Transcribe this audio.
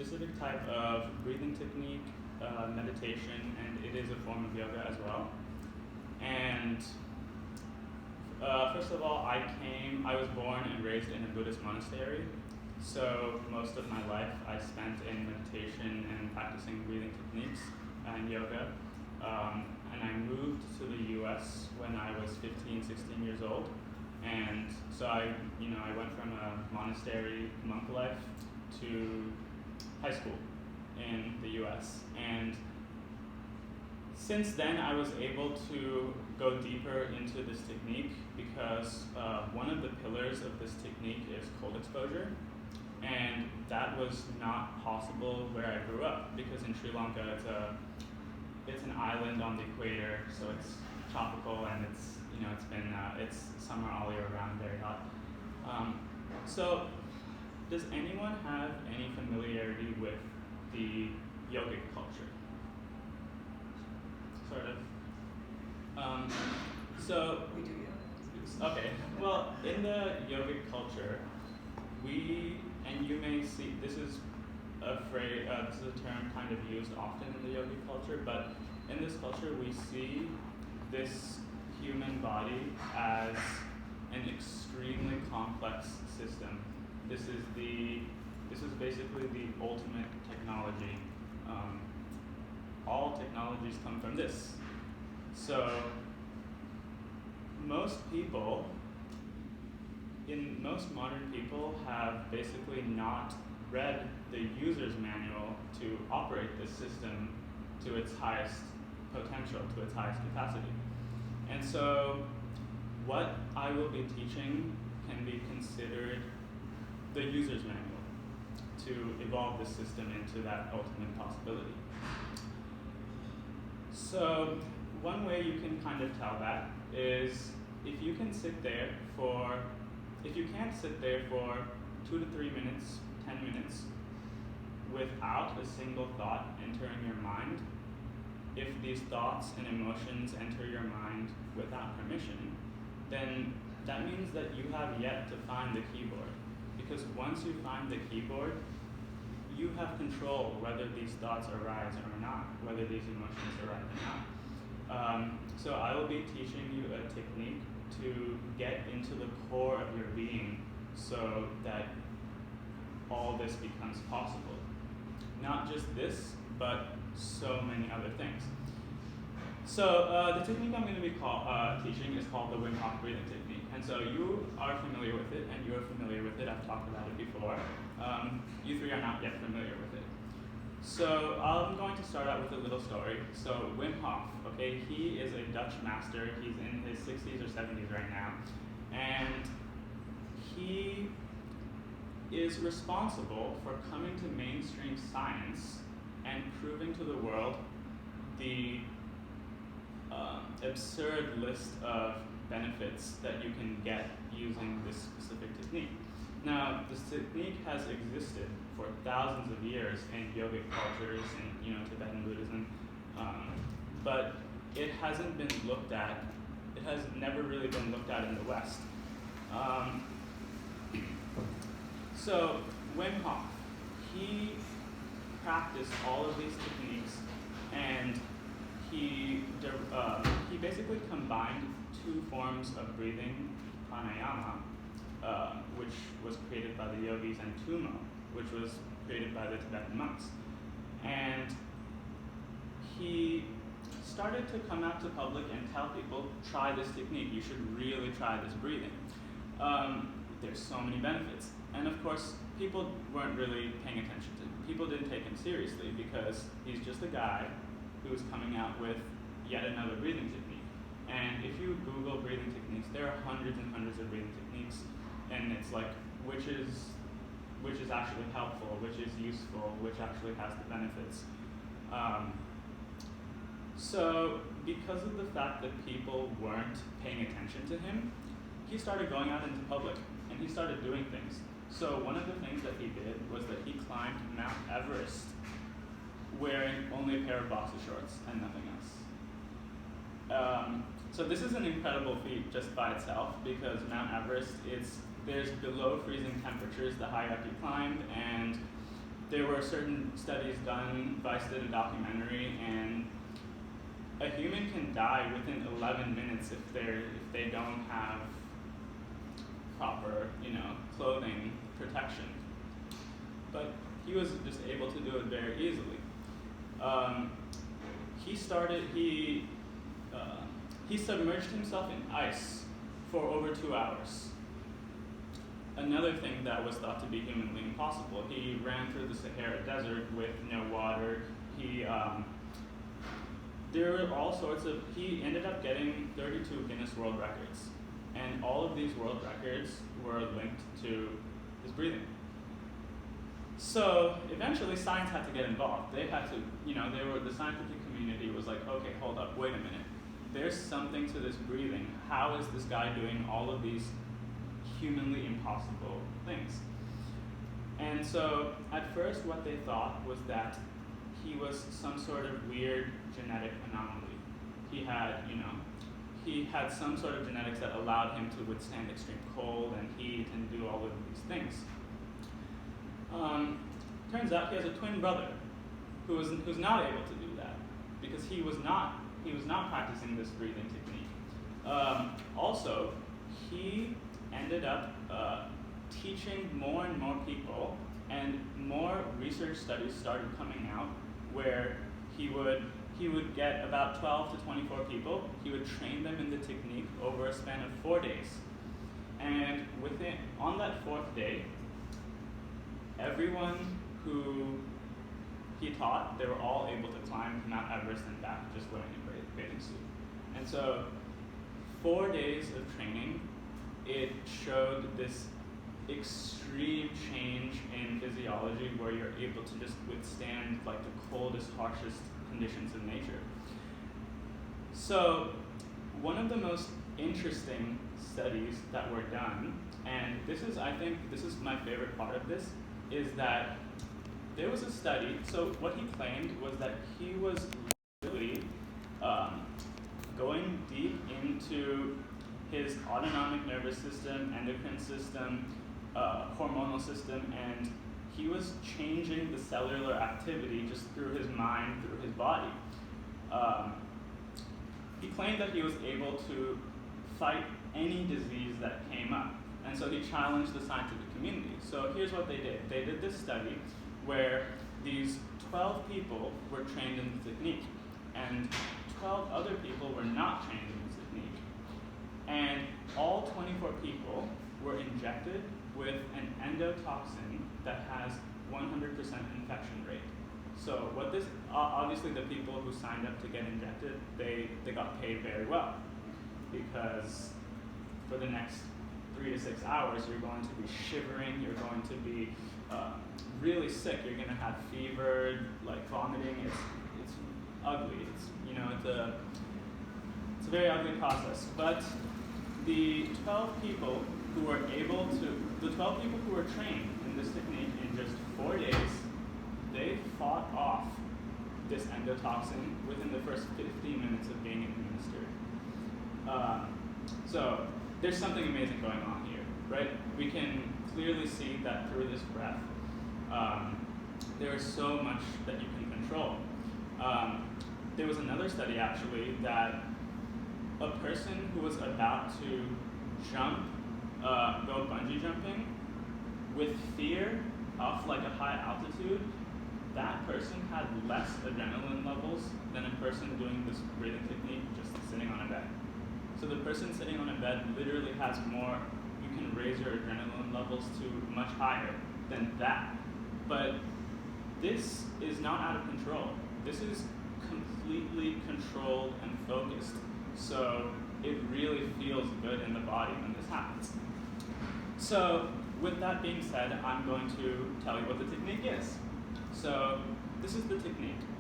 specific type of breathing technique, meditation, and it is a form of yoga as well. And first of all, I was born and raised in a Buddhist monastery. So most of my life I spent in meditation and practicing breathing techniques and yoga. And I moved to the US when I was 15, 16 years old. And so I went from a monastery monk life to high school in the US. And since then, I was able to go deeper into this technique because one of the pillars of this technique is cold exposure. And that was not possible where I grew up because in Sri Lanka, it's an island on the equator, so it's tropical and it's summer all year round, very hot. So does anyone have any familiarity with the yogic culture? Sort of. So We do okay. Well, in the yogic culture, and you may see this is a phrase, this is a term kind of used often in the yogic culture, but in this culture we see this human body as an extremely complex system. This is basically the ultimate technology. All technologies come from this. So most modern people have basically not read the user's manual to operate this system to its highest potential, to its highest capacity. And so what I will be teaching can be considered the user's manual to evolve the system into that ultimate possibility. So one way you can kind of tell that is if you can't sit there for 2 to 3 minutes, 10 minutes, without a single thought entering your mind, if these thoughts and emotions enter your mind without permission, then that means that you have yet to find the keyboard. Because once you find the keyboard, you have control whether these thoughts arise or not, whether these emotions arise or not. So I will be teaching you a technique to get into the core of your being so that all this becomes possible. Not just this, but so many other things. So the technique I'm going to be teaching is called the Wim Hof breathing technique. And so you are familiar with it, and you're familiar with it. I've talked about it before. You three are not yet familiar with it. So I'm going to start out with a little story. So Wim Hof, okay, he is a Dutch master. He's in his 60s or 70s right now. And he is responsible for coming to mainstream science and proving to the world the absurd list of benefits that you can get using this specific technique. Now, this technique has existed for thousands of years in yogic cultures and Tibetan Buddhism, but it hasn't been looked at. It has never really been looked at in the West. So Wim Hof, he practiced all of these techniques, and he basically combined two forms of breathing, pranayama, which was created by the yogis, and tumo, which was created by the Tibetan monks. And he started to come out to public and tell people, try this technique, you should really try this breathing. There's so many benefits. And of course, people weren't really paying attention to him. People didn't take him seriously because he's just a guy who's coming out with yet another breathing technique. And if you Google breathing techniques, there are hundreds and hundreds of breathing techniques, and it's like, which is actually helpful, which is useful, which actually has the benefits. So because of the fact that people weren't paying attention to him, he started going out into public, and he started doing things. So one of the things that he did was that he climbed Mount Everest wearing only a pair of boxer shorts and nothing else. So this is an incredible feat just by itself, because Mount Everest, there's below freezing temperatures the higher up you climb, and there were certain studies done. Vice did a documentary, and a human can die within 11 minutes if they don't have proper, clothing protection. But he was just able to do it very easily. He submerged himself in ice for over 2 hours. Another thing that was thought to be humanly impossible. He ran through the Sahara Desert with no water. There were all sorts of. He ended up getting 32 Guinness World Records, and all of these world records were linked to his breathing. So eventually, science had to get involved. They had to, the scientific community was like, okay, hold up, wait a minute. There's something to this breathing. How is this guy doing all of these humanly impossible things? And so, at first, what they thought was that he was some sort of weird genetic anomaly. He had some sort of genetics that allowed him to withstand extreme cold and heat and do all of these things. Turns out he has a twin brother who's not able to do that because he was not practicing this breathing technique. Also, he ended up teaching more and more people, and more research studies started coming out where he would get about 12 to 24 people. He would train them in the technique over a span of 4 days, and on that 4th day, everyone who he taught, they were all able to climb Mount Everest and back just wearing a bathing suit. And so 4 days of training, it showed this extreme change in physiology where you're able to just withstand like the coldest, harshest conditions of nature. So one of the most interesting studies that were done, and I think this is my favorite part of this, is that there was a study. So what he claimed was that he was really going deep into his autonomic nervous system, endocrine system, hormonal system, and he was changing the cellular activity just through his mind, through his body. He claimed that he was able to fight any disease that came up, and so he challenged the scientific community. So here's what they did. They did this study where these 12 people were trained in the technique, and 12 other people were not trained in the technique. And all 24 people were injected with an endotoxin that has 100% infection rate. So what this, obviously the people who signed up to get injected, they got paid very well, because for the next 3 to 6 hours, you're going to be shivering, you're going to be really sick, you're going to have fever, like vomiting. It's ugly. It's a very ugly process. But the 12 people who were trained in this technique in just 4 days, they fought off this endotoxin within the first 15 minutes of being administered. So there's something amazing going on here, right? We can clearly see that through this breath, there is so much that you can control. There was another study actually that a person who was about to go bungee jumping with fear off like a high altitude, that person had less adrenaline levels than a person doing this breathing technique just sitting on a bed. So the person sitting on a bed literally has more, you can raise your adrenaline levels to much higher than that. But this is not out of control. This is completely controlled and focused. So it really feels good in the body when this happens. So with that being said, I'm going to tell you what the technique is. So this is the technique.